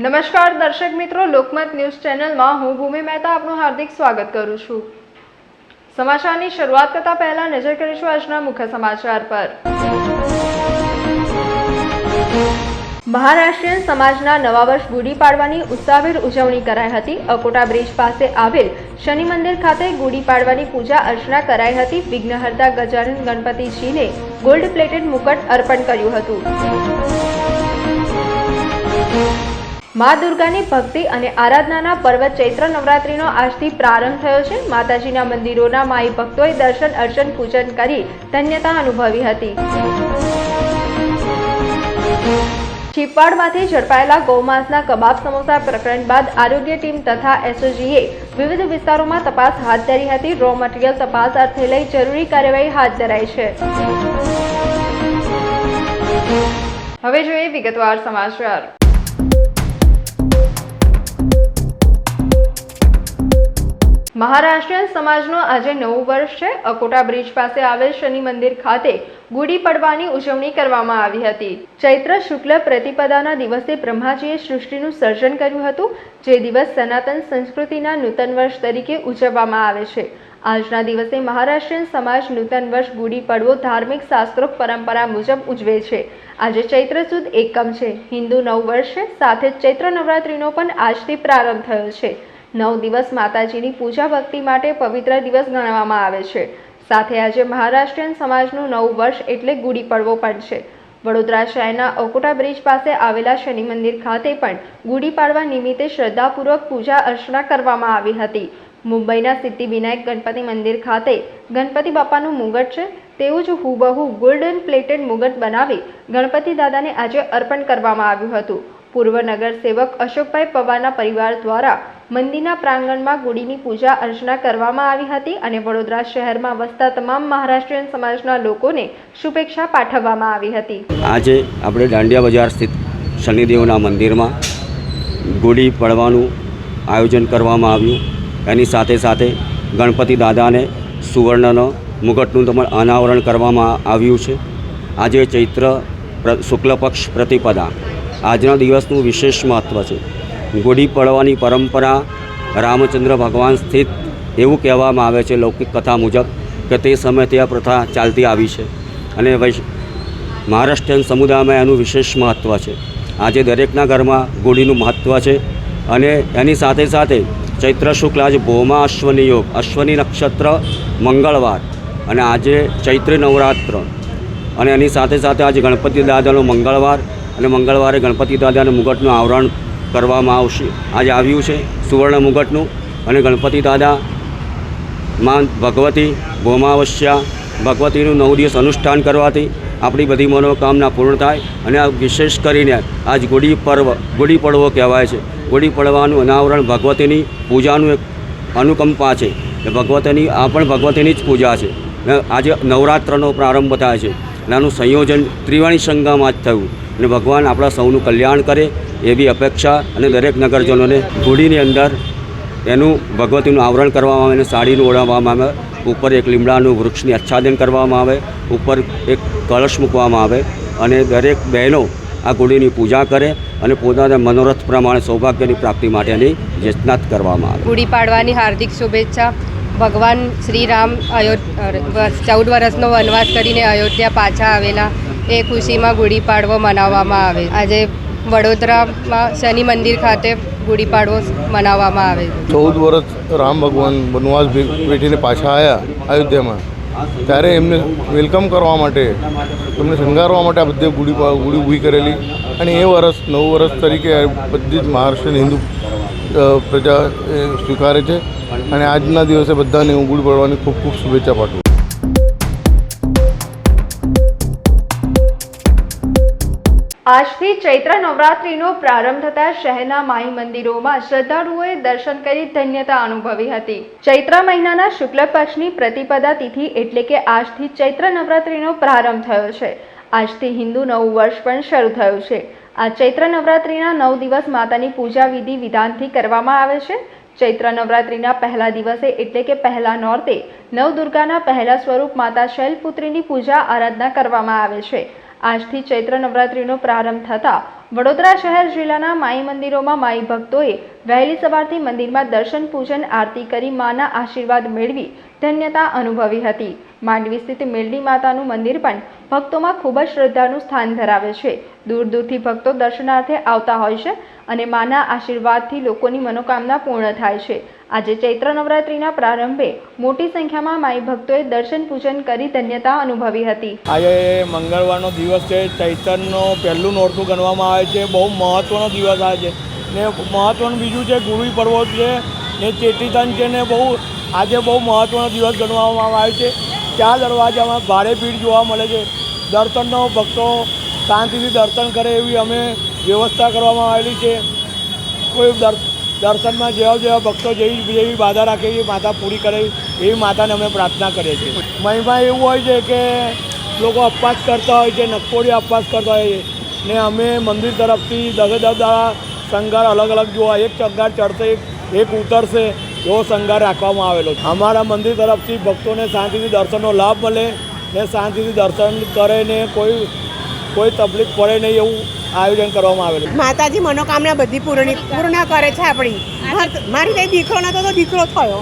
નમસ્કાર દર્શક મિત્રો, લોકમત ન્યૂઝ ચેનલમાં હું ભૂમિ મહેતા આપનું હાર્દિક સ્વાગત કરું છું। સમાચારની શરૂઆત કરતા પહેલા નજર કરીશું આજના મુખ્ય સમાચાર પર। મહારાષ્ટ્રીયન સમાજના નવા વર્ષ ગુડી પાડવાની ઉત્સાહભેર ઉજવણી કરાઈ હતી। અકોટા બ્રિજ પાસે આવેલ શનિ મંદિર ખાતે ગુડી પાડવાની પૂજા અર્ચના કરાઈ હતી। વિઘ્નહર્તા ગજાનન ગણપતિજીને ગોલ્ડ પ્લેટેડ મુકટ અર્પણ કર્યું હતું। माँ दुर्गानी भक्ति અને આરાધનાના પર્વ ચૈત્ર નવરાત્રીનો આજથી પ્રારંભ થયો છે। માતાજીના મંદિરોના માઈ ભક્તોએ દર્શન અર્ચન પૂજન કરી ધન્યતા અનુભવી હતી। છીપવાડમાંથી ઝડપાયેલા ગૌમાંસના કબાબ સમોસા પ્રકરણ બાદ આરોગ્ય ટીમ તથા એસઓજીએ વિવિધ વિસ્તારોમાં તપાસ હાથ ધરી હતી। રો મટીરીયલ તપાસ અર્થે લઈ જરૂરી કાર્યવાહી હાથ ધરાઈ છે। હવે જોઈએ વિગતવાર સમાચાર। મહારાષ્ટ્રીયન સમાજનો આજે નવું વર્ષ છે। અકોટા બ્રિજ પાસે આવેલ શનિ મંદિર ખાતે ગુડી પડવાની ઉજવણી કરવામાં આવી હતી। ચૈત્ર શુક્લ પ્રતિપદાના દિવસે બ્રહ્માજીએ સૃષ્ટિનું સર્જન કર્યું હતું, જે દિવસ સનાતન સંસ્કૃતિના નૂતન વર્ષ તરીકે ઉજવવામાં આવે છે। આજના દિવસે મહારાષ્ટ્રીયન સમાજ નૂતન વર્ષ ગુડી પડવો ધાર્મિક શાસ્ત્રોક્ત પરંપરા મુજબ ઉજવે છે। આજે ચૈત્ર સુદ એકમ છે, હિન્દુ નવ વર્ષ છે, સાથે જ ચૈત્ર નવરાત્રીનો પણ આજથી પ્રારંભ થયો છે। 9 દિવસ માતાજીની પૂજા ભક્તિ માટે પવિત્ર દિવસ ગણવામાં આવે છે। સાથે આજે મહારાષ્ટ્રીયન સમાજનું નવું વર્ષ એટલે ગુડી પડવો પણ છે। વડોદરા શહેરના અકોટા બ્રિજ પાસે આવેલા શનિ મંદિર ખાતે પણ ગુડી પાડવા નિમિત્તે શ્રદ્ધાપૂર્વક પૂજા અર્ચના કરવામાં આવી હતી। મુંબઈના સિદ્ધિવિનાયક ગણપતિ મંદિર ખાતે ગણપતિ બાપાનું મુગટ છે, તેવું જ હુબહુ ગોલ્ડન પ્લેટેડ મુગટ બનાવી ગણપતિ દાદાને આજે અર્પણ કરવામાં આવ્યું હતું। પૂર્વ નગર સેવક અશોકભાઈ પવારના પરિવાર દ્વારા મંદિરના પ્રાંગણમાં ગુડીની પૂજા અર્ચના કરવામાં આવી હતી અને વડોદરા શહેરમાં વસતા તમામ મહારાષ્ટ્રીયન સમાજના લોકોને શુભેચ્છા પાઠવવામાં આવી હતી। આજે આપણે દાંડિયા બજાર સ્થિત શનિદેવના મંદિરમાં ગુડી પડવાનું આયોજન કરવામાં આવ્યું। એની સાથે સાથે ગણપતિ દાદાને સુવર્ણનો મુગટનું પણ અનાવરણ કરવામાં આવ્યું છે। આજે ચૈત્ર શુક્લ પક્ષ પ્રતિપદા, આજના દિવસનું વિશેષ મહત્ત્વ છે। ગુડી પડવાની પરંપરા રામચંદ્ર ભગવાન સ્થિત એવું કહેવામાં આવે છે લૌકિક કથા મુજબ કે તે સમયથી આ પ્રથા ચાલતી આવી છે અને મહારાષ્ટ્રીયન સમુદાયમાં એનું વિશેષ મહત્ત્વ છે। આજે દરેકના ઘરમાં ગુડીનું મહત્ત્વ છે અને એની સાથે સાથે ચૈત્ર શુક્લ આજે ભૌમા અશ્વની યોગ, અશ્વની નક્ષત્ર, મંગળવાર અને આજે ચૈત્ર નવરાત્ર અને એની સાથે સાથે આજે ગણપતિ દાદાનો મંગળવાર અને મંગળવારે ગણપતિ દાદાના મુગટનું આવરણ કરવામાં આવશે। આજે આવ્યું છે સુવર્ણ મુગટનું અને ગણપતિ દાદા માં ભગવતી ભૌમાવસ્યા ભગવતીનું 9 દિવસ અનુષ્ઠાન કરવાથી આપણી બધી મનોકામના પૂર્ણ થાય અને આ વિશેષ કરીને આજ ગુડી પડવો કહેવાય છે। ગુડી પડવાનું અનાવરણ ભગવતીની પૂજાનું એક અનુકંપા છે કે ભગવતીની આ પણ ભગવતીની જ પૂજા છે। આજે નવરાત્રનો પ્રારંભ થાય છે અને આનું સંયોજન ત્રિવેણી સંગમમાં જ થયું અને ભગવાન આપણા સૌનું કલ્યાણ કરે એવી અપેક્ષા અને દરેક નગરજનોને ગુડીની અંદર એનું ભગવતીનું આવરણ કરવામાં આવે અને સાડીનું ઓઢાવવામાં આવે, ઉપર એક લીમડાનું વૃક્ષની આચ્છાદન કરવામાં આવે, ઉપર એક કળશ મૂકવામાં આવે અને દરેક બહેનો આ ગુડીની પૂજા કરે અને પોતાના મનોરથ પ્રમાણે સૌભાગ્યની પ્રાપ્તિ માટેની યજ્ઞાત કરવામાં આવે। ગુડી પાડવાની હાર્દિક શુભેચ્છા। ભગવાન શ્રી રામ 14 વર્ષનો વનવાસ કરીને અયોધ્યા પાછા આવેલા એ ખુશીમાં ગુડી પાડવો મનાવવામાં આવે। આજે વડોદરામાં શનિ મંદિર ખાતે ગુડી પાડવો મનાવવામાં આવે। 14 વર્ષ રામ ભગવાન વનવાસ વેઠીને પાછા આવ્યા અયોધ્યામાં, ત્યારે એમને વેલકમ કરવા માટે, એમને શણગારવા માટે આ બધે ગુડી ઊભી કરેલી અને એ વર્ષ નવું વર્ષ તરીકે બધી જ મહારાષ્ટ્રની હિન્દુ પ્રજા સ્વીકારે છે અને આજના દિવસે બધાને હું ગુડી પડવાની ખૂબ ખૂબ શુભેચ્છા પાઠવું। આજથી ચૈત્ર નવરાત્રીનો પ્રારંભ થતા શહેરના માઈ મંદિરોમાં શ્રદ્ધાળુઓએ દર્શન કરી ધન્યતા અનુભવી હતી। ચૈત્ર મહિનાના શુક્લ પક્ષની પ્રતિપદા તિથિ એટલે કે આજથી ચૈત્ર નવરાત્રીનો પ્રારંભ થયો છે। આજથી હિન્દુ નવું વર્ષ પણ શરૂ થયું છે। આ ચૈત્ર નવરાત્રીના 9 દિવસ માતાની પૂજા વિધિ વિધાનથી કરવામાં આવે છે। ચૈત્ર નવરાત્રિના પહેલા દિવસે એટલે કે પહેલા નોરતે નવદુર્ગાના પહેલા સ્વરૂપ માતા શૈલપુત્રીની પૂજા આરાધના કરવામાં આવે છે। આજથી ચૈત્ર નવરાત્રિનો પ્રારંભ થતાં વડોદરા શહેર જિલ્લાના માઈ મંદિરોમાં માઈ ભક્તોએ વહેલી સવારથી મંદિરમાં દર્શન પૂજન આરતી કરી માના આશીર્વાદ મેળવી ધન્યતા અનુભવી હતી। માંડવી સ્થિત મેલડી માતાનું મંદિર પણ ભક્તોમાં ખૂબ જ શ્રદ્ધાનું સ્થાન ધરાવે છે। દૂર દૂરથી ભક્તો દર્શનાર્થે આવતા હોય છે અને માના આશીર્વાદથી લોકોની મનોકામના પૂર્ણ થાય છે। આજે ચૈત્ર નવરાત્રિના પ્રારંભે મોટી સંખ્યામાં માઈ ભક્તોએ દર્શન પૂજન કરી ધન્યતા અનુભવી હતી। આજે મંગળવારનો દિવસ છે, ચૈતરનો પહેલું નોરતું ગણવામાં આવે છે। બહુ મહત્ત્વનો દિવસ આવે છે ને મહત્ત્વનું બીજું છે ગુડી પડવો છે ને ચેટીચંડ છે ને આજે બહુ મહત્ત્વનો દિવસ ગણવામાં આવે છે। 4 દરવાજામાં ભારે ભીડ જોવા મળે છે। દર્શનનો ભક્તો શાંતિથી દર્શન કરે એવી અમે વ્યવસ્થા કરવામાં આવેલી છે। કોઈ દર્શનમાં જેવા ભક્તો જેવી બાધા રાખે એવી માતા પૂરી કરે એવી માતાને અમે પ્રાર્થના કરીએ છીએ। મહિમા એવું હોય છે કે લોકો ઉપવાસ કરતા હોય છે, નકોડી ઉપવાસ કરતા હોય છે ને અમે મંદિર તરફથી 10 દાડા શણગાર અલગ અલગ જોવા, એક શણગાર ચડશે એક ઉતરશે એવો શણગાર રાખવામાં આવેલો છે। અમારા મંદિર તરફથી ભક્તોને શાંતિથી દર્શનનો લાભ મળે ને શાંતિથી દર્શન કરે ને કોઈ તકલીફ પડે નહીં એવું આયોજન કરવામાં આવેલું। માતાજી મનોકામના બધી પૂર્ણ કરે છે આપણી। મારી કંઈ દીકરો નતો તો દીકરો થયો,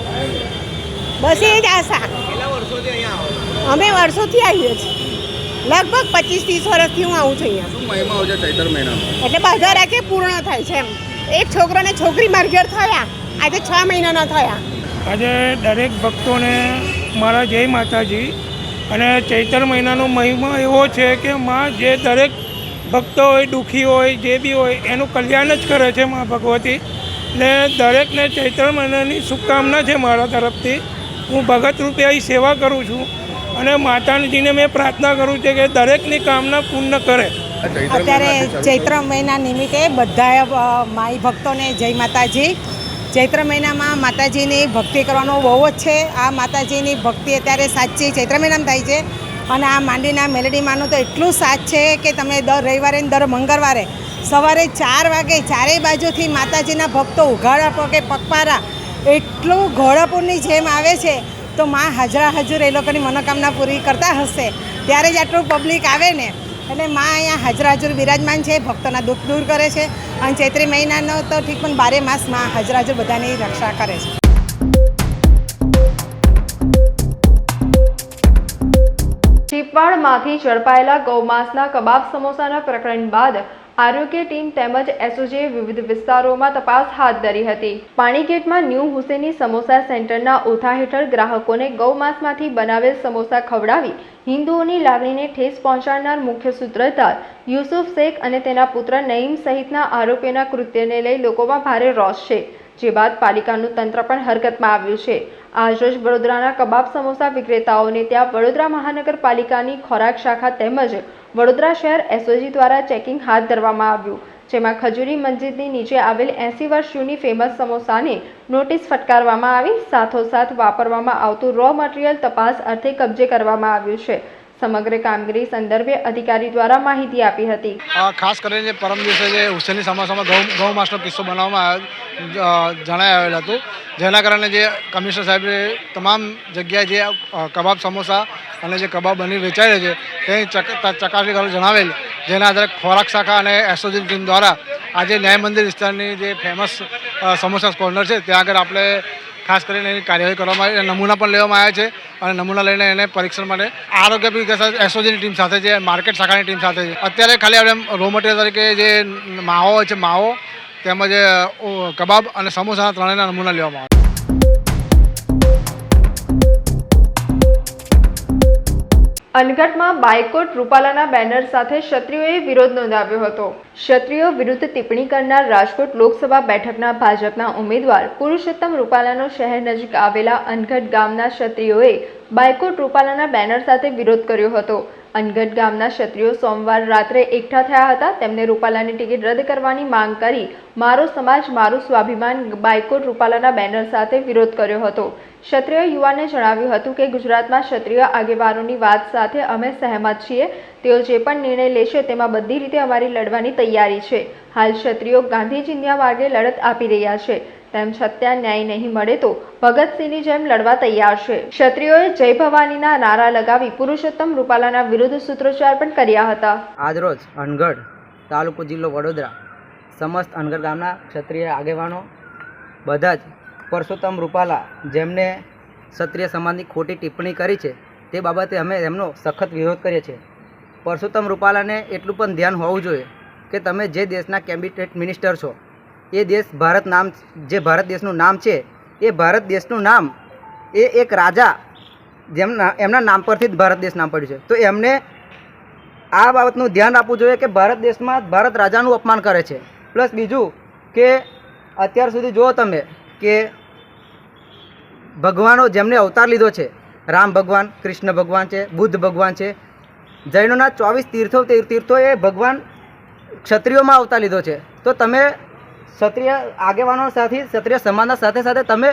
બસ એ જ આશા। અમે વર્ષોથી આવીએ છીએ, લગભગ 25-30 વર્ષથી હું આવું છું અહીંયા। એટલે બધા રાખે પૂર્ણ થાય છે એમ। એક છોકરોને છોકરી મારા ઘેર થયા, આજે 6 મહિનાના થયા। આજે દરેક ભક્તોને મારા જય માતાજી। અને ચૈત્ર મહિનાનો મહિમા એવો છે કે માં જે દરેક ભક્તો હોય, દુઃખી હોય, જે બી હોય એનું કલ્યાણ જ કરે છે માં ભગવતી। ને દરેકને ચૈત્ર મહિનાની શુભકામના છે મારા તરફથી। હું ભગત રૂપે અહીં સેવા કરું છું અને માતાજીને મેં પ્રાર્થના કરું છું કે દરેકની કામના પૂર્ણ કરે। અત્યારે ચૈત્ર મહિના નિમિત્તે બધા માઈ ભક્તોને જય માતાજી। ચૈત્ર મહિનામાં માતાજીની ભક્તિ કરવાનો બહુ જ છે। આ માતાજીની ભક્તિ અત્યારે સાચી ચૈત્ર મહિનામાં થાય છે અને આ માંડવીના મેલડી માનું તો એટલું સાચ છે કે તમે દર રવિવારે ને દર મંગળવારે સવારે 4 વાગે ચારેય બાજુથી માતાજીના ભક્તો ઉઘાડા પગે પગપારા એટલું ઘોડાપુરની જેમ આવે છે। તો માં હાજરા હજુર એ લોકોની મનોકામના પૂરી કરતા હશે ત્યારે જ આટલું પબ્લિક આવે ને। એટલે માં અહીંયા હાજરા હજુર બિરાજમાન છે, ભક્તોના દુઃખ દૂર કરે છે અને ચૈત્રી મહિનાનો તો ઠીક પણ 12 માસ માં હાજરા હજુર બધાની રક્ષા કરે છે। ચીપવાડમાંથી ઝડપાયેલા ગૌમાંસના કબાબ સમોસાના પ્રકરણ બાદ આરોગ્ય ટીમ તેમજ એસઓજીએ વિવિધ વિસ્તારોમાં તપાસ હાથ ધરી હતી। પાણીગેટમાં ન્યૂ હુસેની સમોસા સેન્ટરના ઓથા હેઠળ ગ્રાહકોને ગૌમાંસમાંથી બનાવેલ સમોસા ખવડાવી હિન્દુઓની લાગણીને ઠેસ પહોંચાડનાર મુખ્ય સૂત્રધાર યુસુફ શેખ અને તેના પુત્ર નઈમ સહિતના આરોપીઓના કૃત્યને લઈ લોકોમાં ભારે રોષ છે, જે બાદ પાલિકાનું તંત્ર પણ હરકતમાં આવ્યું છે। આજરોજ વડોદરાના કબાબ સમોસા વિક્રેતાઓને ત્યાં વડોદરા મહાનગરપાલિકાની ખોરાક શાખા તેમજ વડોદરા શહેર એસઓજી દ્વારા ચેકિંગ હાથ ધરવામાં આવ્યું, જેમાં ખજૂરી મસ્જિદની નીચે આવેલ 80 વર્ષ જૂની ફેમસ સમોસાને નોટિસ ફટકારવામાં આવી। સાથોસાથ વાપરવામાં આવતું રો મટીરિયલ તપાસ અર્થે કબજે કરવામાં આવ્યું છે। સમગ્ર કામગીરી સંદર્ભે અધિકારી દ્વારા માહિતી આપી હતી। ખાસ કરીને પરમ દિવસે જે હુસેની સમોસામાં ગૌ માંસનો કિસ્સો બનાવવામાં જણાવેલ હતું, જેના કારણે જે કમિશનર સાહેબે તમામ જગ્યાએ જે કબાબ સમોસા અને જે કબાબ બની વેચાય છે તેની ચકાસણી કરવા જણાવેલ, જેના આધારે ખોરાક શાખા અને એસઓજી ટીમ દ્વારા આજે ન્યાય મંદિર વિસ્તારની જે ફેમસ સમોસા કોર્નર છે ત્યાં આગળ આપણે ખાસ કરીને એની કાર્યવાહી કરવામાં આવી, નમૂના પણ લેવામાં આવ્યા છે અને નમૂના લઈને એને પરીક્ષણ માટે આરોગ્ય વિકાસ એસઓજીની ટીમ સાથે છે, માર્કેટ શાખાની ટીમ સાથે છે। અત્યારે ખાલી આપણે રો મટીરિયલ તરીકે જે માવો હોય છે, માવો તેમજ કબાબ અને સમોસાના ત્રણેયના નમૂના લેવામાં આવે। અનગઢમાં બાયકોટ રૂપાલાના બેનર સાથે ક્ષત્રિયોએ વિરોધ નોંધાવ્યો હતો। ક્ષત્રિયો વિરુદ્ધ ટિપ્પણી કરનાર રાજકોટ લોકસભા બેઠકના ભાજપના ઉમેદવાર પુરુષોત્તમ રૂપાલાનો શહેર નજીક આવેલા અનગઢ ગામના ક્ષત્રિયોએ બાયકોટ રૂપાલાના બેનર સાથે વિરોધ કર્યો હતો। અનગઢ ગામના ક્ષત્રિયો સોમવાર રાત્રે એકઠા થયા હતા। તેમને રૂપાલાની ટિકિટ રદ કરવાની માંગ કરી મારો સમાજ મારું સ્વાભિમાન બાયકોટ રૂપાલાના બેનર સાથે વિરોધ કર્યો હતો। ક્ષત્રિય યુવાને જણાવ્યું હતું કે ગુજરાતમાં ક્ષત્રિય આગેવાનોની વાત સાથે અમે સહેમત છીએ। તેઓ જે પણ નિર્ણય લેશે તેમાં બધી રીતે અમારી લડવાની તૈયારી છે। હાલ ક્ષત્રિયો ગાંધી ચિંધ્યા માર્ગે લડત આપી રહ્યા છે। તેમ છતાં ન્યાય નહીં મળે તો ભગતસિંહની જેમ લડવા તૈયાર છે. ક્ષત્રિયોએ જય ભવાનીના નારા લગાવી પુરુષોત્તમ રૂપાલાના વિરુદ્ધ સૂત્રોચ્ચાર પણ કર્યા હતા. આજરોજ અનગઢ તાલુકો જિલ્લો વડોદરા સમસ્ત અનગઢ ગામના ક્ષત્રિય આગેવાનો બધા જ પુરુષોત્તમ રૂપાલા જેમને ક્ષત્રિય સમાજની ખોટી ટિપ્પણી કરી છે તે બાબતે અમે એમનો સખત વિરોધ કરીએ છીએ. પુરુષોત્તમ રૂપાલાને એટલું પણ ધ્યાન હોવું જોઈએ કે તમે જે દેશના કેબિનેટ મિનિસ્ટર છો એ દેશ જે ભારત દેશનું નામ છે એ ભારત દેશનું નામ એ એક રાજા એમના નામ પરથી જ ભારત દેશ નામ પડ્યું છે. તો એમને આ બાબતનું ધ્યાન આપવું જોઈએ કે ભારત દેશમાં ભારત રાજાનું અપમાન કરે છે. પ્લસ બીજું કે અત્યાર સુધી જુઓ તમે કે ભગવાનો જેમને અવતાર લીધો છે, રામ ભગવાન, કૃષ્ણ ભગવાન છે, બુદ્ધ ભગવાન છે, જૈનોના 24 તીર્થો એ ભગવાન ક્ષત્રિયોમાં અવતાર લીધો છે. તો તમે ક્ષત્રિય આગેવાનો સાથે ક્ષત્રિય સમાજના સાથે સાથે તમે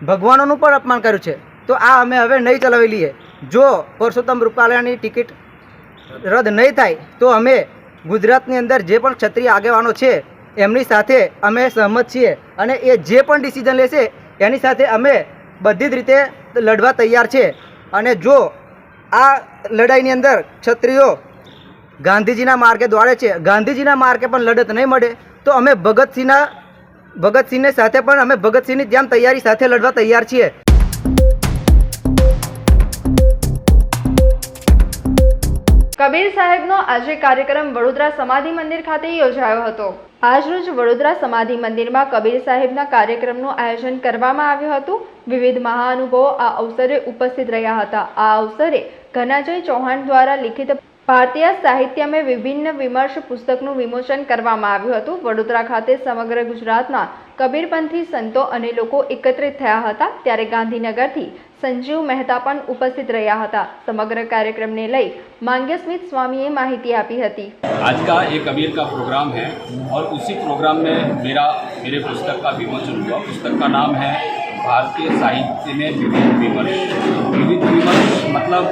ભગવાનોનું પણ અપમાન કર્યું છે. તો આ અમે હવે નહીં ચલાવી લઈએ. જો પુરુષોત્તમ રૂપાલાની ટિકિટ રદ નહીં થાય તો અમે ગુજરાતની અંદર જે પણ ક્ષત્રિય આગેવાનો છે એમની સાથે અમે સહમત છીએ અને એ જે પણ ડિસિઝન લેશે એની સાથે અમે બધી જ રીતે લડવા તૈયાર છે. અને જો આ લડાઈની અંદર ક્ષત્રિયો ગાંધીજીના માર્ગે દોડે છે, ગાંધીજીના માર્ગે પણ લડત નહીં મળે તો અમે ભગતસિંહની સાથે પણ અમે ભગતસિંહની જેમ તૈયારી સાથે લડવા તૈયાર છીએ. કબીર સાહેબનો આજે કાર્યક્રમ વડોદરા સમાધિ મંદિર ખાતે યોજાયો હતો. આજરોજ વડોદરા સમાધિ મંદિરમાં કબીર સાહેબના કાર્યક્રમનું આયોજન કરવામાં આવ્યું હતું. વિવિધ મહાનુભાવો આ અવસરે ઉપસ્થિત રહ્યા હતા. આ અવસરે ઘનાજય ચૌહાણ દ્વારા લિખિત ભારતીય સાહિત્ય में વિભિન્ન વિમર્શ પુસ્તકનું વિમોચન કરવામાં આવ્યું હતું. વડોદરા ખાતે સમગ્ર ગુજરાતના કબીરપંથી સંતો અને લોકો એકત્રિત થયા હતા. ત્યારે ગાંધીનગરથી संजीव मेहता पण उपस्थित रहा था. समग्र कार्यक्रम ने लई मांग्य स्मित स्वामीए माहिती आपी हती. आज का एक कबीर का प्रोग्राम है और उसी प्रोग्राम में मेरे पुस्तक का विमोचन हुआ. पुस्तक का नाम है भारतीय साहित्य में विविध विमर्श. विविध विमर्श मतलब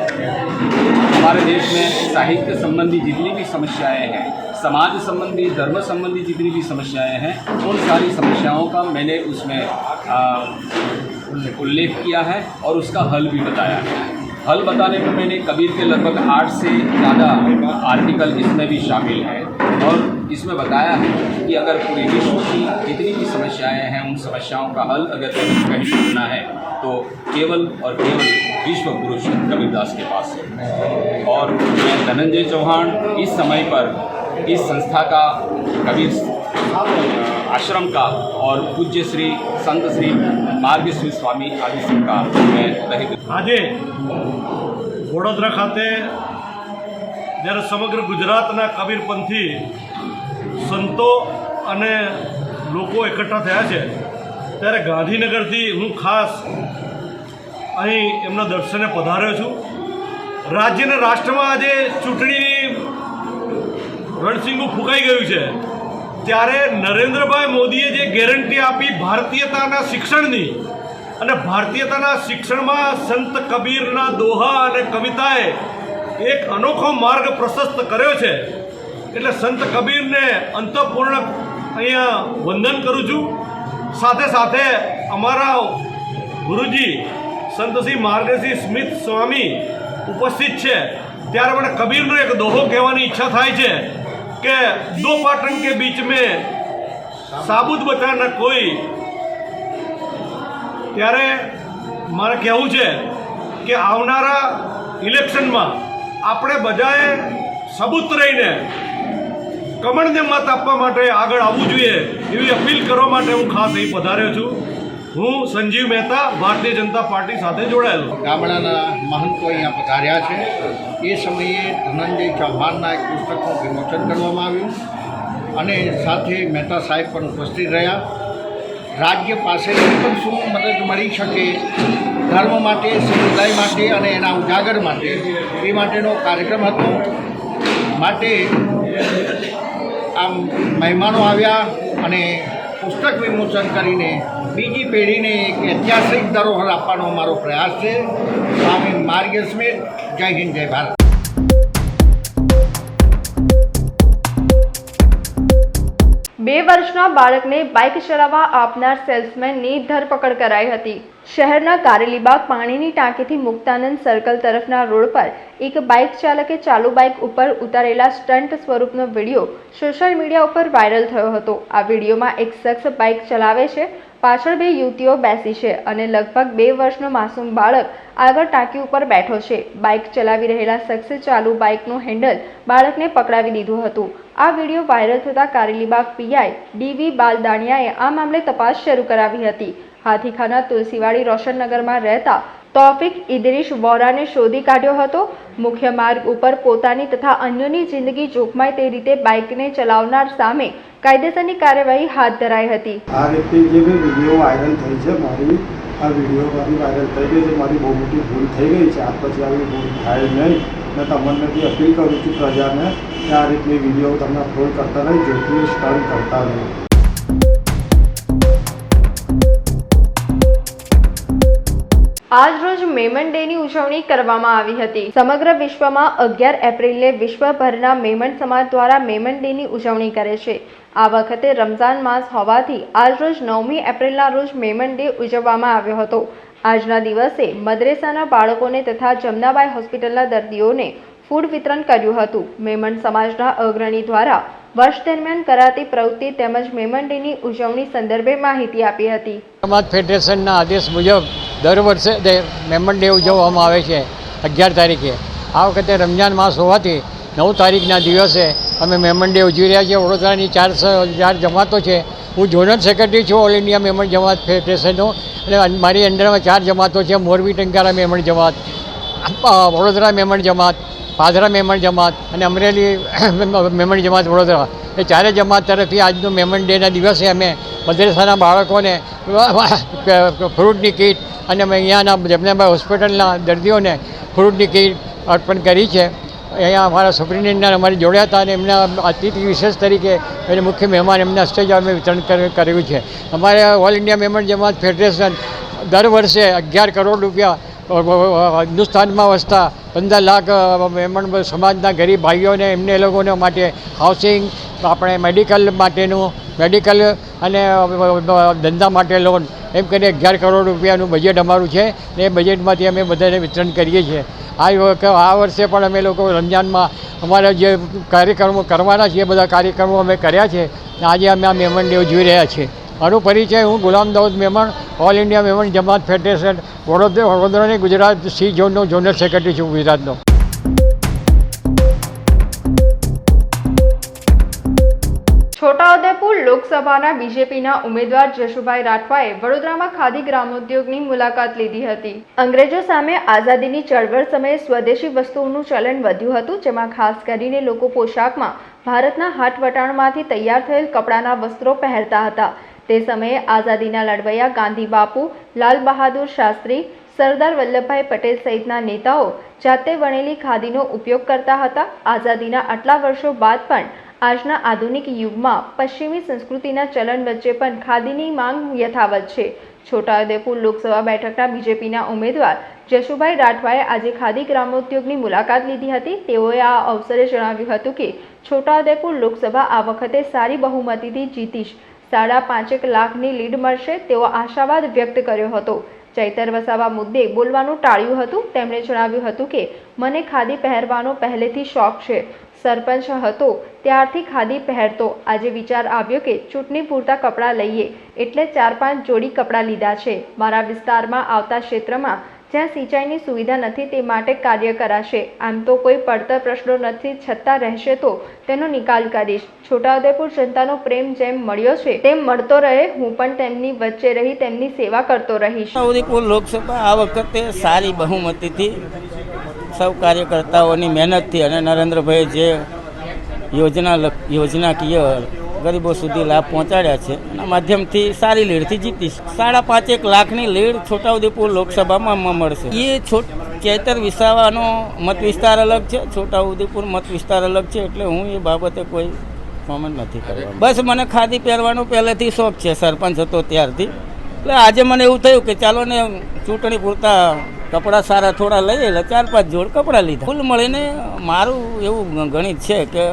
हमारे देश में साहित्य संबंधी जितनी भी समस्याएं हैं, समाज संबंधी, धर्म संबंधी जितनी भी समस्याएं हैं, उन सारी समस्याओं का मैंने उसमें उल्लेख किया है और उसका हल भी बताया है. हल बताने में मैंने कबीर के लगभग 8 से ज़्यादा आर्टिकल इसमें भी शामिल हैं और इसमें बताया है कि अगर पूरे विश्व की जितनी भी समस्याएं हैं उन समस्याओं का हल अगर कहीं ढूंढना है तो केवल और केवल विश्व पुरुष कबीरदास के पास है. और मैं धनंजय चौहान इस समय पर इस संस्था का कबीर आश्रम का और पूज्य श्री संत श्री मार्ग श्री स्वामी आदि सिंह का मैं આજે વડોદરા ખાતે જ્યારે સમગ્ર ગુજરાતના કબીરપંથી સંતો અને લોકો એકઠા થયા છે ત્યારે ગાંધીનગરથી હું ખાસ અહીં એમના દર્શને પધાર્યો છું. રાજ્ય અને રાષ્ટ્રમાં આજે ચૂંટણીની રણસિંગું ફૂંકાઈ ગયું છે ત્યારે નરેન્દ્રભાઈ મોદીએ જે ગેરંટી આપી ભારતીયતાના શિક્ષણની અને ભારતીયતાના શિક્ષણમાં સંત કબીરના દોહા અને કવિતાએ એક અનોખો માર્ગ પ્રશસ્ત કર્યો છે. એટલે સંત કબીરને અંતઃપૂર્ણ અહીંયા વંદન કરું છું. સાથે સાથે અમારા ગુરુજી સંત શ્રી માર્ગશ્રી સ્મિત સ્વામી ઉપસ્થિત છે ત્યારે મને કબીરનો એક દોહો કહેવાની ઈચ્છા થાય છે કે દો પાટણ के बीच में साबुत बचा न कोई. ત્યારે મારે કહેવું છે કે આવનારા ઇલેક્શનમાં આપણે બધાએ સાબુત રહીને કમળને મત આપવા માટે આગળ આવવું જોઈએ એવી અપીલ કરવા માટે હું ખાસ અહીં પધાર્યો છું. હું સંજીવ મહેતા ભારતીય જનતા પાર્ટી સાથે જોડાયેલો. ગામડાના મહંતો અહીંયા પધાર્યા છે. એ સમયે ધનંજય ચૌહાણના એક પુસ્તકનું વિમોચન કરવામાં આવ્યું અને સાથે મહેતા સાહેબ પણ ઉપસ્થિત રહ્યા. રાજ્ય પાસેથી પણ શું મદદ મળી શકે ધર્મ માટે, સમુદાય માટે અને એના ઉજાગર માટે એ માટેનો કાર્યક્રમ હતો. માટે આમ મહેમાનો આવ્યા અને પુસ્તક વિમોચન કરીને બીજી પેઢીને એક ઐતિહાસિક ધરોહર આપવાનો અમારો પ્રયાસ છે. સ્વામી માર્ગ સ્મિત. જય હિન્દ, જય ભારત. 2 વર્ષના બાળકને બાઇક ચલાવવા આપનાર સેલ્સમેનની ધરપકડ કરાઈ હતી. શહેરના કારેલીબાગ પાણીની ટાંકીથી મુક્તાનંદ સર્કલ તરફના રોડ પર એક બાઇક ચાલકે ચાલુ બાઇક ઉપર ઉતારેલા સ્ટન્ટ સ્વરૂપનો વિડીયો સોશિયલ મીડિયા ઉપર વાયરલ થયો હતો. આ વિડીયોમાં એક શખ્સ બાઇક ચલાવે છે, પાછળ 2 યુવતીઓ બેસી છે અને લગભગ 2 વર્ષનો માસૂમ બાળક આગળ ટાંકી ઉપર બેઠો છે. બાઇક ચલાવી રહેલા શખ્સે ચાલુ બાઇકનું હેન્ડલ બાળકને પકડાવી દીધું હતું. આ વિડીયો વાયરલ થતાં કારેલીબાગ પીઆઈ ડીવી બાલદાણિયાએ આ મામલે તપાસ શરૂ કરાવી હતી. હાથીખાના તુલસીવાડી રોશનનગરમાં રહેતા તૌફિક ઇદરીશ વોરાને શોધી કાઢ્યો હતો. મુખ્ય માર્ગ ઉપર પોતાની તથા અન્યોની જિંદગી જોખમાય તે રીતે બાઇકને ચલાવનાર સામે કાયદેસરની કાર્યવાહી હાથ ધરાઈ હતી. આ રીતે જે વિડીયો વાયરલ થઈ છે, મારી આ વિડીયો વાયરલ થઈ ગઈ છે, મારી બહુ મોટી ભૂલ થઈ ગઈ છે. આ પછી આવી ભૂલ થાય નહીં. મેં તમને બી અપીલ કરું છું પ્રજાને કે આ રીતે વિડીયો તમને અપલોડ કરતા નહીં, જોખમી સ્ટન્ટ કરતા નહીં. આજ રોજ મેમન ડેની ઉજવણી કરવામાં આવી હતી. સમગ્ર વિશ્વમાં 11 એપ્રિલે વિશ્વભરના મેમન સમાજ દ્વારા મેમન ડેની ઉજવણી કરે છે. આ વખતે રમઝાન માસ હોવાથી આજ રોજ 9મી એપ્રિલના રોજ મેમન ડે ઉજવવામાં આવ્યો હતો. આજના દિવસે મદ્રેસાના બાળકોને તથા જમનાબાઈ હોસ્પિટલના દર્દીઓને ફૂડ વિતરણ કર્યું હતું. મેમન સમાજના અગ્રણી દ્વારા વર્ષ દરમિયાન કરાતી પ્રવૃત્તિ તેમજ મેમન ડેની ઉજવણી સંદર્ભે માહિતી આપી હતી. સમાજ ફેડરેશનના આદેશ મુજબ દર વર્ષે મેમન ડે ઉજવવામાં આવે છે 11 તારીખે. આ વખતે રમજાન માસ હોવાથી 9 તારીખના દિવસે અમે મેમન ડે ઉજવી રહ્યા છીએ. વડોદરાની 4 જમાતો છે. હું ઝોનલ સેક્રેટરી છું ઓલ ઇન્ડિયા મેમન જમાત ફેડરેશનનો અને મારી અંડરમાં 4 જમાતો છે. મોરબી ટંકારા મેમન જમાત, વડોદરા મેમન જમાત, પાદરા મેમન જમાત અને અમરેલી મેમન જમાત વડોદરા. એ 4 જમાત તરફથી આજનો મેમન ડેના દિવસે અમે મદ્રેસાના બાળકોને ફ્રૂટની કીટ અને અમે અહીંયાના જમનાબાઈ હોસ્પિટલના દર્દીઓને ફ્રૂટની કીટ અર્પણ કરી છે. અહીંયા અમારા સુપ્રિન્ટેન્ડન્ટ અમારી જોડ્યા હતા અને એમના અતિથિ વિશેષ તરીકે એને મુખ્ય મહેમાન એમના સ્ટેજ અમે વિતરણ કર્યું છે. અમારે ઓલ ઇન્ડિયા મેમન જમાત ફેડરેશન દર વર્ષે 11 કરોડ રૂપિયા હિન્દુસ્તાનમાં વસતા 15 લાખ મેમન સમાજના ગરીબ ભાઈઓને એમને એ લોકોને માટે હાઉસિંગ, આપણે મેડિકલ અને ધંધા માટે લોન એમ કરીને 11 કરોડ રૂપિયાનું બજેટ અમારું છે ને એ બજેટમાંથી અમે બધાને વિતરણ કરીએ છીએ. આ વર્ષે પણ અમે લોકો રમજાનમાં અમારા જે કાર્યક્રમો કરવાના છીએ બધા કાર્યક્રમો અમે કર્યા છે. આજે અમે આ મેમન ડે ઉજવી રહ્યા છીએ. મારો પરિચય, હું ગુલામ દાઉદ મેમણ, ઓલ ઇન્ડિયા મેમન જમાત ફેડરેશન વડોદરાની ગુજરાત સી ઝોનનો ઝોનલ સેક્રેટરી છું ગુજરાતનો. છોટાઉદેપુર લોકસભાના બીજેપીના ઉમેદવાર જશુભાઈ રાઠવાએ વડોદરામાં ખાદી ગ્રામોદ્યોગની મુલાકાત લીધી હતી. અંગ્રેજો સામે આઝાદીની ચળવળ સમયે સ્વદેશી વસ્તુઓનું ચલણ વધ્યું હતું, જેમાં ખાસ કરીને લોકો પોશાકમાં ભારતના હાથવટાણમાંથી તૈયાર થયેલ કપડાના વસ્ત્રો પહેરતા હતા. તે સમયે આઝાદીના લડવૈયા ગાંધી બાપુ, લાલ બહાદુર શાસ્ત્રી, સરદાર વલ્લભભાઈ પટેલ સહિતના નેતાઓ જાતે વણેલી ખાદીનો ઉપયોગ કરતા હતા. આઝાદીના આટલા વર્ષો બાદ પણ આજના આધુનિક યુગમાં પશ્ચિમી સંસ્કૃતિના ચલણ વચ્ચે પણ ખાદીની માંગ યથાવત છે. છોટાઉદેપુર લોકસભા બેઠકના બીજેપીના ઉમેદવાર જશુભાઈ રાઠવાએ આજે ખાદી ગ્રામોદ્યોગની મુલાકાત લીધી હતી. તેઓએ આ અવસરે જણાવ્યું હતું કે છોટાઉદેપુર લોકસભા આ વખતે સારી બહુમતીથી જીતીશ, 5.5 લાખની લીડ મળશે તેવો આશાવાદ વ્યક્ત કર્યો હતો. ચૈતર વસાવા મુદ્દે બોલવાનું ટાળ્યું હતું. તેમણે જણાવ્યું હતું કે મને ખાદી પહેરવાનો પહેલેથી શોખ છે. સરપંચ હતો ત્યારથી ખાદી પહેરતો. આજે વિચાર આવ્યો કે ચૂંટણી પૂરતા કપડાં લઈએ એટલે 4-5 જોડી કપડાં લીધા છે. મારા વિસ્તારમાં આવતા ક્ષેત્રમાં જ્યાં સિંચાઈની સુવિધા નથી તે માટે કાર્ય કરાશે. આમ તો કોઈ પડતર પ્રશ્નો નથી, છતાં રહેશે તો તેનો નિકાલ કરીશ. છોટાઉદેપુર જનતાનો પ્રેમ જેમ મળ્યો છે તેમ મળતો રહે. હું પણ તેમની વચ્ચે રહી તેમની સેવા કરતો રહીશ. છોટાઉદેપુર લોકસભા આ વખતે સારી બહુમતીથી સૌ કાર્યકર્તાઓની મહેનતથી અને નરેન્દ્રભાઈ જે યોજનાકીય ગરીબો સુધી લાભ પહોંચાડ્યા છે એના માધ્યમથી સારી લીડથી જીતીશ. 5.5 લાખની લીડ છોટાઉદેપુર લોકસભામાં મળશે. એ ચૈતર વિસાવાનો મત વિસ્તાર અલગ છે, છોટાઉદેપુર મત વિસ્તાર અલગ છે, એટલે હું એ બાબતે કોઈ કોમેન્ટ નથી કરવા. બસ મને ખાદી પહેરવાનો પહેલેથી શોખ છે, સરપંચ હતો ત્યારથી. એટલે આજે મને એવું થયું કે ચાલો ને ચૂંટણી પૂરતા કપડાં સારા થોડા લઈએ એટલે 4-5 જોડ કપડાં લીધા. કુલ મળીને મારું એવું ગણિત છે કે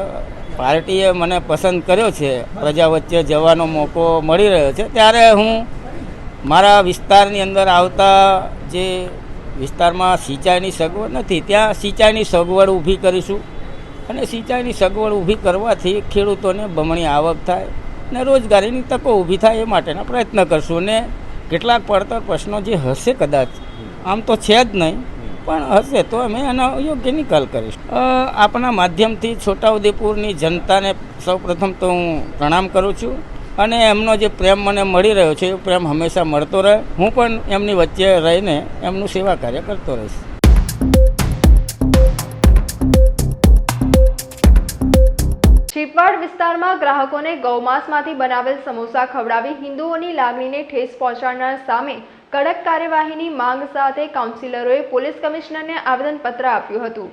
પાર્ટીએ મને પસંદ કર્યો છે, પ્રજા વચ્ચે જવાનો મોકો મળી રહ્યો છે, ત્યારે હું મારા વિસ્તારની અંદર આવતા જે વિસ્તારમાં સિંચાઈની સગવડ નથી ત્યાં સિંચાઈની સગવડ ઊભી કરીશું અને સિંચાઈની સગવડ ઊભી કરવાથી ખેડૂતોને બમણી આવક થાય ને રોજગારીની તકો ઊભી થાય એ માટેના પ્રયત્ન કરશું. ને કેટલાક પડતર પ્રશ્નો જે હશે, કદાચ આમ તો છે જ નહીં પણ હશે તો અમે એનો યોગ્ય નિકાલ કરીશું. આપણા માધ્યમથી છોટાઉદેપુરની જનતાને સૌપ્રથમ તો હું પ્રણામ કરું છું અને એમનો જે પ્રેમ મને મળી રહ્યો છે એ પ્રેમ હંમેશા મળતો રહે. હું પણ એમની વચ્ચે રહીને એમનું સેવા કાર્ય કરતો રહીશ. ચીપવાડ વિસ્તારમાં ગ્રાહકોને ગૌમાંસમાંથી બનાવેલ સમોસા ખવડાવી હિન્દુઓની લાગણીને ઠેસ પહોંચાડનાર સામે કડક કાર્યવાહીની માંગ સાથે કાઉન્સિલરોએ પોલીસ કમિશનરને આવેદનપત્ર આપ્યું હતું.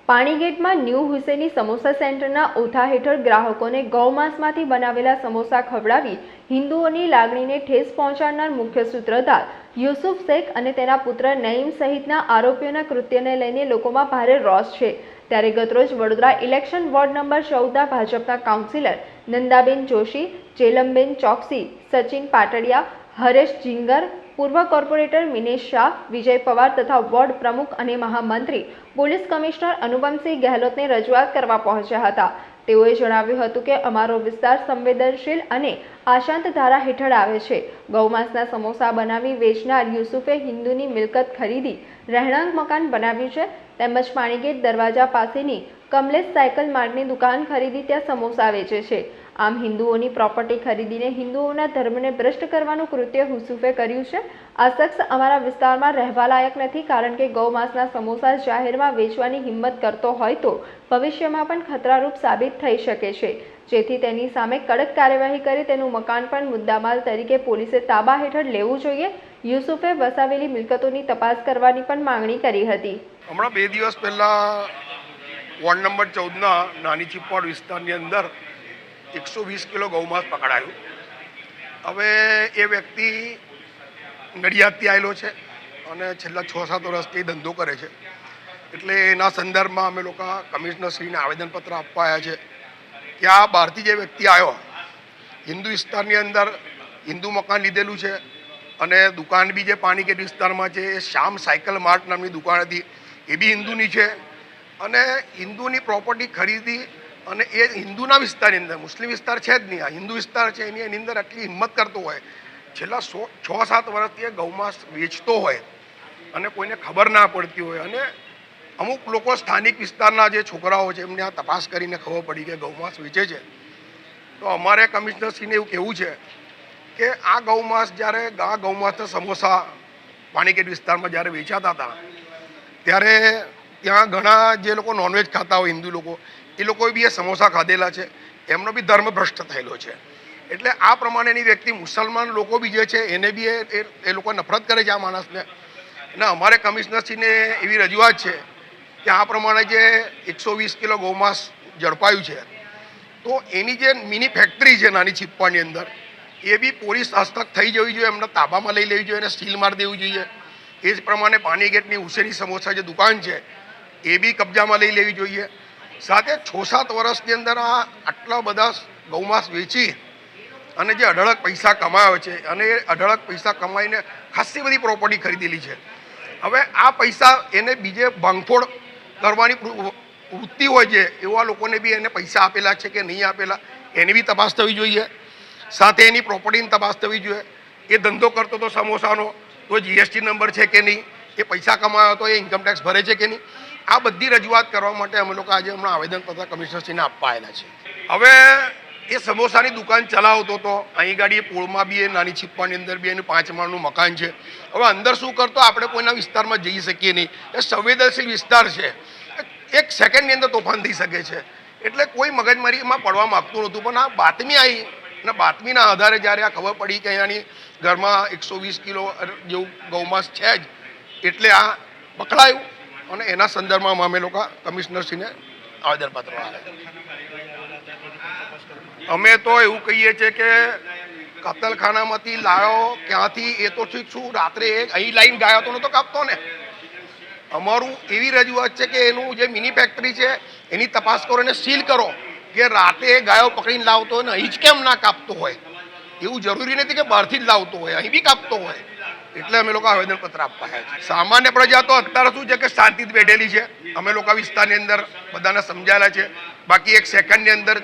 પાણીગેટમાં ન્યૂ હુસેની સમોસા સેન્ટરના ઓથા હેઠળ ગ્રાહકોને ગૌમાંસમાંથી બનાવેલા સમોસા ખવડાવી હિન્દુઓની લાગણીને ઠેસ પહોંચાડનાર મુખ્ય સૂત્રધાર યુસુફ શેખ અને તેના પુત્ર નઈમ સહિતના આરોપીઓના કૃત્યને લઈને લોકોમાં ભારે રોષ છે. ત્યારે ગતરોજ વડોદરા ઇલેક્શન વોર્ડ નંબર 14ના ભાજપના કાઉન્સિલર નંદાબેન જોશી, ચેલમબેન ચોકસી, સચિન પાટડિયા, હરેશ જિંગર, પૂર્વ કોર્પોરેટર મિનેશ શાહ, વિજય પવાર તથા વોર્ડ પ્રમુખ અને મહામંત્રી પોલીસ કમિશનર અનુપમસિંહ ગહેલોતને રજૂઆત કરવા પહોંચ્યા હતા. તેઓએ જણાવ્યું હતું કે અમારો વિસ્તાર સંવેદનશીલ અને આશાંત ધારા હેઠળ આવે છે. ગૌમાંસના સમોસા બનાવી વેચનાર યુસુફે હિન્દુની મિલકત ખરીદી રહેણાંક મકાન બનાવ્યું છે તેમજ પાણીગેટ દરવાજા પાસેની કમલેશ સાયકલ માર્ટની દુકાન ખરીદી ત્યાં સમોસા વેચે છે. આમ હિન્દુઓની પ્રોપર્ટી ખરીદીને હિન્દુઓના ધર્મને ભ્રષ્ટ કરવાનું કૃત્ય યુસુફે કર્યું છે. આ શખ્સ અમારા વિસ્તારમાં રહેવા લાયક નથી, કારણ કે ગૌમાંસના સમોસા જાહેરમાં વેચવાની હિંમત કરતો હોય તો ભવિષ્યમાં પણ ખતરારૂપ સાબિત થઈ શકે છે, જેથી તેની સામે કડક કાર્યવાહી કરી તેનું મકાન પણ મુદ્દામાલ તરીકે પોલીસે તાબા હેઠળ લેવું જોઈએ. યુસુફે વસાવેલી મિલકતોની તપાસ કરવાની પણ માંગણી કરી હતી. હમણાં 2 દિવસ પહેલાં વોર્ડ નંબર 14ના નાની ચીપવાડ વિસ્તારની અંદર 120 કિલો ગૌમાંસ પકડાયું. હવે એ વ્યક્તિ નડિયાદથી આવેલો છે અને છેલ્લા 6-7 વર્ષથી ધંધો કરે છે. એટલે એના સંદર્ભમાં અમે લોકો કમિશનરશ્રીને આવેદનપત્ર આપવા આવ્યા છે કે આ બહારથી જે વ્યક્તિ આવ્યો, હિન્દુ વિસ્તારની અંદર હિન્દુ મકાન લીધેલું છે અને દુકાન બી જે પાણીગેટ વિસ્તારમાં છે એ શ્યામ સાયકલ માર્ટ નામની દુકાન હતી, એ બી હિન્દુની છે અને હિન્દુની પ્રોપર્ટી ખરીદી અને એ હિન્દુના વિસ્તારની અંદર, મુસ્લિમ વિસ્તાર છે જ નહીં, આ હિન્દુ વિસ્તાર છે, એની અંદર આટલી હિંમત કરતો હોય, છેલ્લા 6-7 વર્ષથી એ ગૌમાંસ વેચતો હોય અને કોઈને ખબર ના પડતી હોય અને અમુક લોકો સ્થાનિક વિસ્તારના જે છોકરાઓ છે એમને આ તપાસ કરીને ખબર પડી કે ગૌમાંસ વેચે છે. તો અમારે કમિશનરશ્રીને એવું કહેવું છે કે આ ગૌમાંસ જ્યારે આ ગૌમાંસના સમોસા પાણીગેટ વિસ્તારમાં જ્યારે વેચાતા હતા ત્યારે ત્યાં ઘણા જે લોકો નોનવેજ ખાતા હોય હિન્દુ લોકો, એ લોકોએ બી એ સમોસા ખાધેલા છે, એમનો બી ધર્મ ભ્રષ્ટ થયેલો છે. એટલે આ પ્રમાણેની વ્યક્તિ મુસલમાન લોકો બી જે છે એને બી એ લોકો નફરત કરે છે આ માણસને. અને અમારે કમિશનરશ્રીને એવી રજૂઆત છે કે આ પ્રમાણે જે 120 કિલો ગૌમાંસ ઝડપાયું છે તો એની જે મિની ફેક્ટરી છે નાની ચીપવાડની અંદર એ બી પોલીસ હસ્તક થઈ જવી જોઈએ, એમના તાબામાં લઈ લેવી જોઈએ અને સીલ મારી દેવું જોઈએ. એ જ પ્રમાણે પાણીગેટની હુસેની સમોસા જે દુકાન છે એ બી કબજામાં લઈ લેવી જોઈએ. સાથે 6-7 વર્ષની અંદર આટલા બધા ગૌમાંસ વેચી અને જે અઢળક પૈસા કમાયો છે અને એ અઢળક પૈસા કમાઈને ખાસી બધી પ્રોપર્ટી ખરીદેલી છે. હવે આ પૈસા એને બીજે ભાંગફોડ કરવાની વૃત્તિ હોય છે એવા લોકોને બી એને પૈસા આપેલા છે કે નહીં આપેલા એની બી તપાસ થવી જોઈએ. સાથે એની પ્રોપર્ટીની તપાસ થવી જોઈએ. એ ધંધો કરતો તો સમોસાનો તો જીએસટી નંબર છે કે નહીં, એ પૈસા કમાયો તો એ ઇન્કમટેક્સ ભરે છે કે નહીં, આ બધી રજૂઆત કરવા માટે અમે લોકો આજે હમણાં આવેદનપત્ર કમિશનરશ્રીને આપવા આવેલા છે. હવે એ સમોસાની દુકાન ચલાવતો હતો, અહીં ગાડી પોળમાં બી એ નાની ચીપવાડની અંદર બી એનું 5 માળનું મકાન છે. હવે અંદર શું કરતો આપણે કોઈના વિસ્તારમાં જઈ શકીએ નહીં, એ સંવેદનશીલ વિસ્તાર છે, 1 સેકન્ડની અંદર તોફાન થઈ શકે છે. એટલે કોઈ મગજમારીમાં પડવા માગતું નહોતું. પણ આ બાતમી આવી અને બાતમીના આધારે જ્યારે આ ખબર પડી કે અહીંયાની ઘરમાં 120 કિલો જેવું ગૌમાંસ છે જ, એટલે આ પકડાયું અને એના સંદર્ભમાં અમે લોકો કમિશનરશ્રીને આવેદનપત્ર આપ્યા. અમે તો એવું કહીએ છીએ કે કતલખાનામાંથી લાવ્યો ક્યાંથી એ તો ઠીક, શું રાત્રે અહીં લાઈન ગાયો તો નહોતો કાપતો ને. અમારું એવી રજૂઆત છે કે એનું જે મિની ફેક્ટરી છે એની તપાસ કરો અને સીલ કરો કે રાતે ગાયો પકડીને લાવતો હોય ને અહીં જ કેમ ના કાપતો હોય. એવું જરૂરી નથી કે બહારથી જ લાવતો હોય, અહીં બી કાપતો હોય. એટલે અમે લોકો આવેદનપત્ર આપવા આવ્યા છે. સામાન્ય પ્રજા તો અત્યારે શું છે કે શાંતિથી બેઠેલી છે. અમે લોકો વિસ્તારની અંદર બધાને સમજાયેલા છે. બાકી એક સેકન્ડની અંદર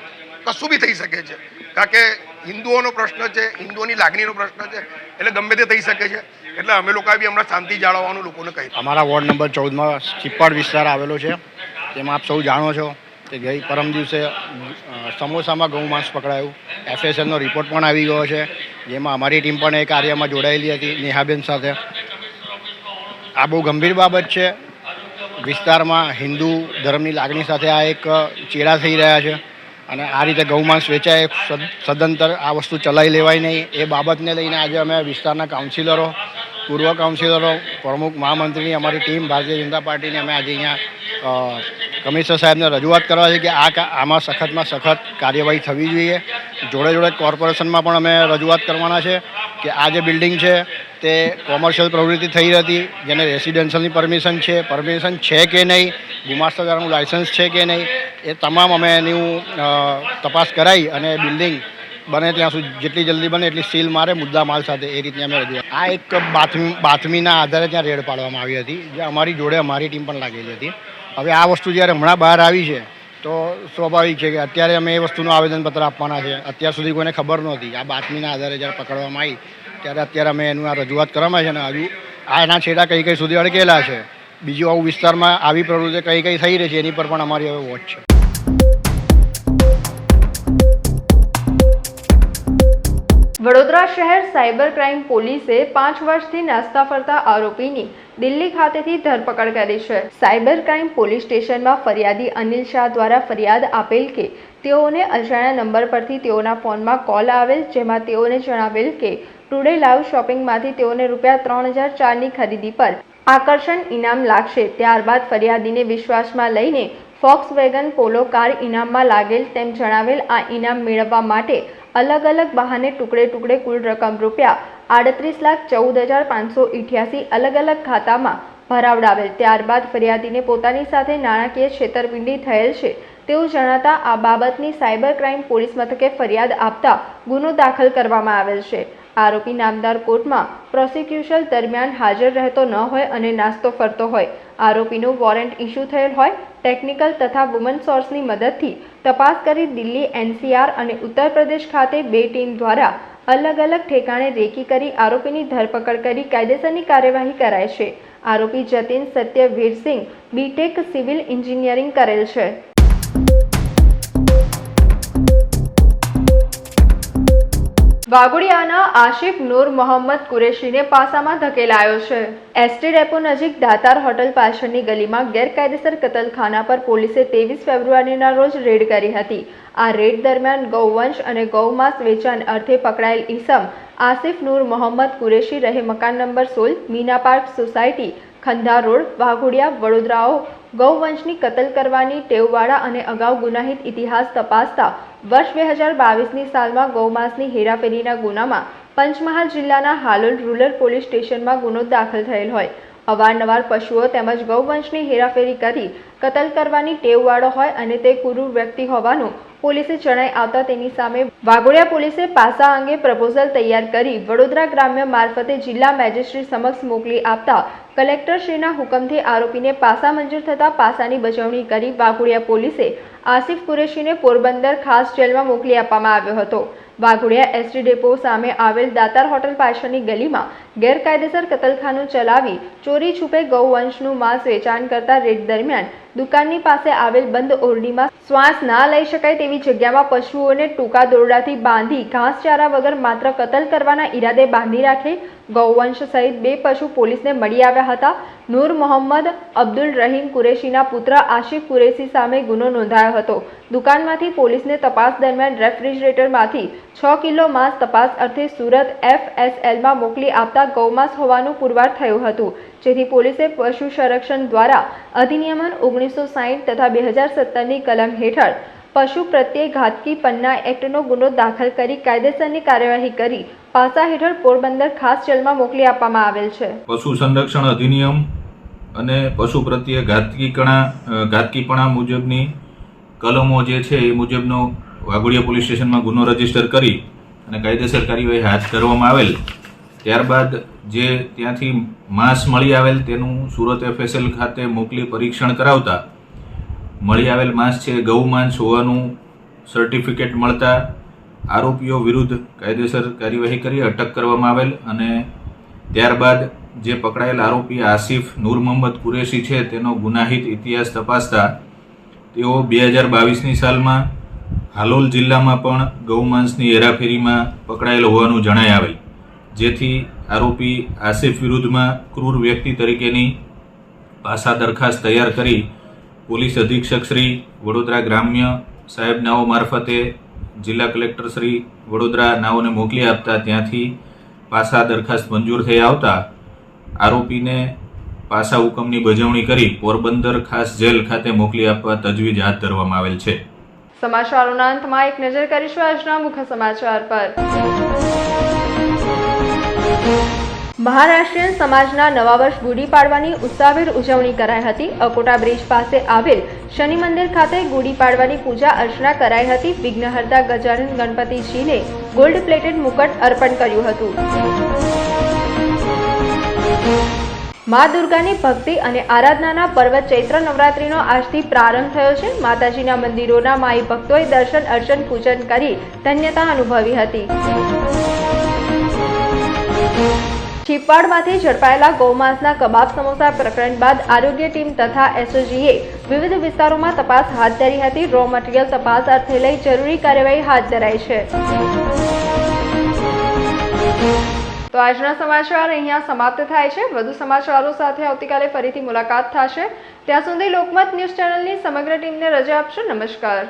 કશું બી થઈ શકે છે, કારણ કે હિન્દુઓનો પ્રશ્ન છે, હિન્દુઓની લાગણીનો પ્રશ્ન છે, એટલે ગમે તે થઈ શકે છે. એટલે અમે લોકોએ બી હમણાં શાંતિ જાળવવાનું લોકોને કહ્યું. અમારા વોર્ડ નંબર 14માં ચીપાડ વિસ્તાર આવેલો છે. તેમાં આપ સૌ જાણો છો કે ગઈ પરમ દિવસે સમોસામાં ગૌમાંસ પકડાયું. FSLનો રિપોર્ટ પણ આવી ગયો છે, જેમાં અમારી ટીમ પણ એ કાર્યમાં જોડાયેલી હતી નેહાબેન સાથે. આ બહુ ગંભીર બાબત છે. વિસ્તારમાં હિન્દુ ધર્મની લાગણી સાથે આ એક ચેડા થઈ રહ્યા છે અને આ રીતે ગૌમાંસ વેચાય સદંતર આ વસ્તુ ચલાવી લેવાય નહીં. એ બાબતને લઈને આજે અમે વિસ્તારના કાઉન્સિલરો, પૂર્વ કાઉન્સિલરો, પ્રમુખ, મહામંત્રીની અમારી ટીમ ભારતીય જનતા પાર્ટીની અમે આજે અહીંયા કમિશનર સાહેબને રજૂઆત કરવા છે કે આમાં સખતમાં સખત કાર્યવાહી થવી જોઈએ. જોડે જોડે કોર્પોરેશનમાં પણ અમે રજૂઆત કરવાના છે કે આ જે બિલ્ડિંગ છે તે કોમર્શિયલ પ્રવૃત્તિ થઈ હતી, જેને રેસિડેન્શિયલની પરમિશન છે કે નહીં, ગુમાસ્તાદારનું લાયસન્સ છે કે નહીં, એ તમામ અમે એની તપાસ કરાવી અને બિલ્ડિંગ બને ત્યાં સુધી જેટલી જલ્દી બને એટલી સીલ મારે મુદ્દા માલ સાથે, એ રીતની અમે રજૂઆત. આ એક બાતમીના આધારે ત્યાં રેડ પાડવામાં આવી હતી, જે અમારી જોડે અમારી ટીમ પણ લાગેલી હતી. હવે આ વસ્તુ જ્યારે હમણાં બહાર આવી છે તો સ્વાભાવિક છે કે અત્યારે અમે એ વસ્તુનું આવેદનપત્ર આપવાના છે. અત્યાર સુધી કોઈને ખબર નહોતી. આ બાતમીના આધારે જ્યારે પકડવામાં આવી ત્યારે અત્યારે અમે એનું આ રજૂઆત કરવામાં છે અને હજુ એના છેડા કઈ સુધી અડકેલા છે. બીજું આવું વિસ્તારમાં આવી પ્રવૃત્તિ કઈ થઈ રહી છે એની પર પણ અમારી હવે વોચ છે. વડોદરા શહેર સાયબર ક્રાઇમ પોલીસે 5 વર્ષથી નાસ્તા ફરતા આરોપીની દિલ્હી ખાતેથી ધરપકડ કરી છે. સાયબર ક્રાઇમ પોલીસ સ્ટેશનમાં ફરિયાદી અનિલ શાહ દ્વારા ફરિયાદ આપેલ કે તેઓને અજાણ્યા નંબર પરથી તેઓના ફોનમાં કોલ આવેલ, જેમાં તેઓને જણાવેલ કે ટુડે લાઈવ શોપિંગમાંથી તેઓને ₹3004ની ખરીદી પર આકર્ષણ ઇનામ લાગશે. ત્યારબાદ ફરિયાદીને વિશ્વાસમાં લઈને ફોક્સવેગન પોલો કાર ઇનામમાં લાગેલ તેમ જણાવેલ. આ ઇનામ મેળવવા માટે અલગ અલગ બહાને ટુકડે કુલ રકમ ₹38,14,588 અલગ અલગ ખાતામાં ભરાવડાવેલ. ત્યારબાદ ફરિયાદીને પોતાની સાથે નાણાકીય છેતરપિંડી થયેલ છે તેવું જણાતા આ બાબતની સાયબર ક્રાઇમ પોલીસ મથકે ફરિયાદ આપતા ગુનો દાખલ કરવામાં આવેલ છે. આરોપી નામદાર કોર્ટમાં પ્રોસિક્યુશન દરમિયાન હાજર રહેતો ન હોય અને નાસ્તો ફરતો હોય, આરોપીનું વોરંટ ઇસ્યુ થયેલ હોય, ટેકનિકલ તથા વુમન સોર્સની મદદથી તપાસ કરી દિલ્હી, NCR અને ઉત્તર પ્રદેશ ખાતે 2 ટીમ દ્વારા અલગ અલગ ઠેકાણે રેકી કરી આરોપીની ધરપકડ કરી કાયદેસરની કાર્યવાહી કરાય છે. આરોપી જતીન સત્યવીરસિંહ BTech સિવિલ એન્જિનિયરિંગ કરેલ છે. વાઘોડિયાના આશિફ નૂર મોહમ્મદ કુરેશીને પાસામાં ધકેલાયો છે. ST ડેપો નજીક દાતાર હોટલ પાછળની ગલીમાં ગેરકાયદેસર કતલખાના પર પોલીસે 23 ફેબ્રુઆરીના રોજ રેડ કરી હતી. આ રેડ દરમિયાન ગૌવંશ અને ગૌમાંસ વેચાણ અર્થે પકડાયેલ ઈસમ આસિફ નૂર મોહમ્મદ કુરેશી રહે મકાન number 16 Meena park society, Khandha road, Waghodia, વડોદરાઓ ગૌવંશની કતલ કરવાની ટેવવાળા અને અગાઉ ગુનાહિત ઇતિહાસ તપાસતા વર્ષ 2022ની સાલમાં ગૌમાંસની હેરાફેરીના ગુનામાં પંચમહાલ જિલ્લાના હાલોલ રૂરલ પોલીસ સ્ટેશનમાં ગુનો દાખલ થયેલ હોય. અવારનવાર પશુઓ તેમજ ગૌવંશની હેરાફેરી કરી કતલ કરવાની ટેવવાળો હોય અને તે ક્રૂર વ્યક્તિ હોવાનું પોલીસે જણાઈ આવતા તેની સામે વાઘોડિયા પોલીસે પાસા અંગે પ્રપોઝલ તૈયાર કરી વડોદરા ગ્રામ્ય મારફતે જિલ્લા મેજિસ્ટ્રેટ સમક્ષ મોકલી આપતા કલેક્ટરશ્રીના હુકમથી આરોપીને પાસા મંજૂર થતા પાસાની બજવણી કરી વાઘોડિયા પોલીસે આસિફ કુરેશીને પોરબંદર ખાસ જેલમાં મોકલી આપવામાં આવ્યો હતો. વાઘોડિયા ST ડેપો સામે આવેલ દાતાર હોટલ પાછળની ગલીમાં ગેરકાયદેસર કતલખાનું ચલાવી ચોરી છુપે ગૌવંશનું માંસ વેચાણ કરતા રેડ દરમિયાન દુકાનની પાસે આવેલ બંધ ઓરડીમાં શ્વાસ ના લઈ શકાય તેવી જગ્યામાં પશુઓને ટૂંકા દોરડાથી બાંધી ઘાસચારા વગર માત્ર કતલ કરવાના ઈરાદે બાંધી રાખી ગૌવંશ સહિત 2 પશુ પોલીસને મળી આવ્યા હતા. નૂર મોહમ્મદ અબ્દુલ રહીમ કુરેશીના પુત્ર આશિફ કુરેશી સામે ગુનો નોંધાયો હતો. દુકાનમાંથી પોલીસને તપાસ દરમિયાન રેફ્રિજરેટરમાંથી 6 કિલો માંસ તપાસ અર્થે સુરત FSLમાં મોકલી આપતા ગૌમાંસ હોવાનું પુરવાર થયું હતું, જેથી પોલીસે પશુ સંરક્ષણ દ્વારા અધિનિયમન 1960 તથા 2017ની કલમ હેઠળ પશુ પ્રત્યે ઘાતકી પન્ના એક્ટનો ગુનો દાખલ કરી કાયદેસરની કાર્યવાહી કરી પાસા હેઠળ પોરબંદર ખાસ જેલમાં મોકલી આપવામાં આવેલ છે. પશુ સંરક્ષણ અધિનિયમ અને પશુ પ્રત્યે ઘાતકીપણા મુજબની કલમો જે છે એ મુજબનો વાઘોડિયા પોલીસ સ્ટેશનમાં ગુનો રજીસ્ટર કરી અને કાયદેસર કાર્યવાહી હાથ ધરવામાં આવેલ. ત્યારબાદ જે ત્યાંથી માંસ મળી આવેલ તેનું સુરત FSL ખાતે મોકલી પરીક્ષણ કરાવતા મળી આવેલ માંસ છે ગૌ માંસ હોવાનું સર્ટિફિકેટ મળતા આરોપીઓ વિરુદ્ધ કાયદેસર કાર્યવાહી કરી અટક કરવામાં આવેલ. અને ત્યારબાદ જે પકડાયેલ આરોપી આસિફ નૂર મોહમ્મદ કુરેશી છે તેનો ગુનાહિત ઇતિહાસ તપાસતા તેઓ 2022ની સાલમાં હાલોલ જિલ્લામાં પણ ગૌમાંસની હેરાફેરીમાં પકડાયેલ હોવાનું જણાઈ આવેલ. જેથી આરોપી આસિફ વિરુદ્ધમાં ક્રૂર વ્યક્તિ તરીકેની પાસા દરખાસ્ત તૈયાર કરી પોલીસ અધિક્ષક શ્રી વડોદરા ગ્રામ્ય સાહેબ નાઓ મારફતે જિલ્લા કલેક્ટર શ્રી વડોદરા નાઓને મોકલી આપતા ત્યાંથી પાસા દરખાસ્ત મંજૂર થઈ આવતા આરોપીને પાસા હુકમની બજવણી કરી પોરબંદર ખાસ જેલ ખાતે મોકલી આપવા તજવીજ હાથ ધરવામાં આવેલ છે. સમાચારોના અંતમાં એક નજર કરીશું આજના મુખ્ય સમાચાર પર. મહારાષ્ટ્રીયન સમાજના નવા વર્ષ ગુડી પાડવાની ઉત્સાહભેર ઉજવણી કરાઈ હતી. અકોટા બ્રિજ પાસે આવેલ શનિ મંદિર ખાતે ગુડી પાડવાની પૂજા અર્ચના કરાઈ હતી. વિઘ્નહર્તા ગજાનન ગણપતિજીને ગોલ્ડ પ્લેટેડ મુકટ અર્પણ કર્યું હતું. મા દુર્ગાની ભક્તિ અને આરાધનાના પર્વ ચૈત્ર નવરાત્રિનો આજથી પ્રારંભ થયો છે. માતાજીના મંદિરોના માઈ ભક્તોએ દર્શન અર્ચન પૂજન કરી ધન્યતા અનુભવી હતી. છીપવાડમાંથી ઝડપાયેલા ગૌમાંસના કબાબ સમોસા પ્રકરણ બાદ આરોગ્ય ટીમ તથા SOGએ વિવિધ વિસ્તારોમાં તપાસ હાથ ધરી હતી. રો મટીરીયલ તપાસ અર્થે લઈ જરૂરી કાર્યવાહી હાથ ધરાઈ છે. તો આજના સમાચાર અહીંયા સમાપ્ત થાય છે. વધુ સમાચારો સાથે આવતીકાલે ફરીથી મુલાકાત થશે. ત્યાં સુધી લોકમત ન્યૂઝ ચેનલની સમગ્ર ટીમને રજા આપશો. નમસ્કાર.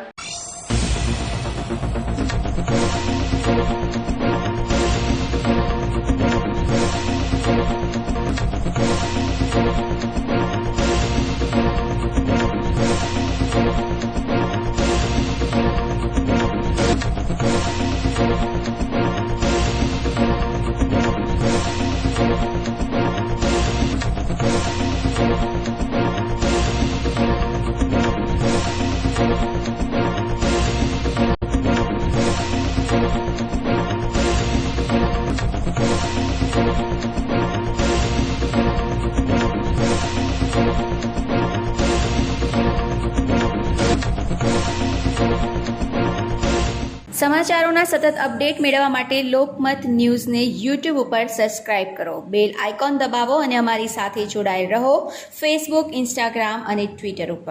સમાચારોના સતત અપડેટ મેળવવા માટે લોકમત ન્યૂઝને YouTube ઉપર સબસ્ક્રાઇબ કરો, બેલ આઇકોન દબાવો અને અમારી સાથે જોડાયેલ રહો. ફેસબુક, ઇન્સ્ટાગ્રામ અને ટ્વિટર ઉપર.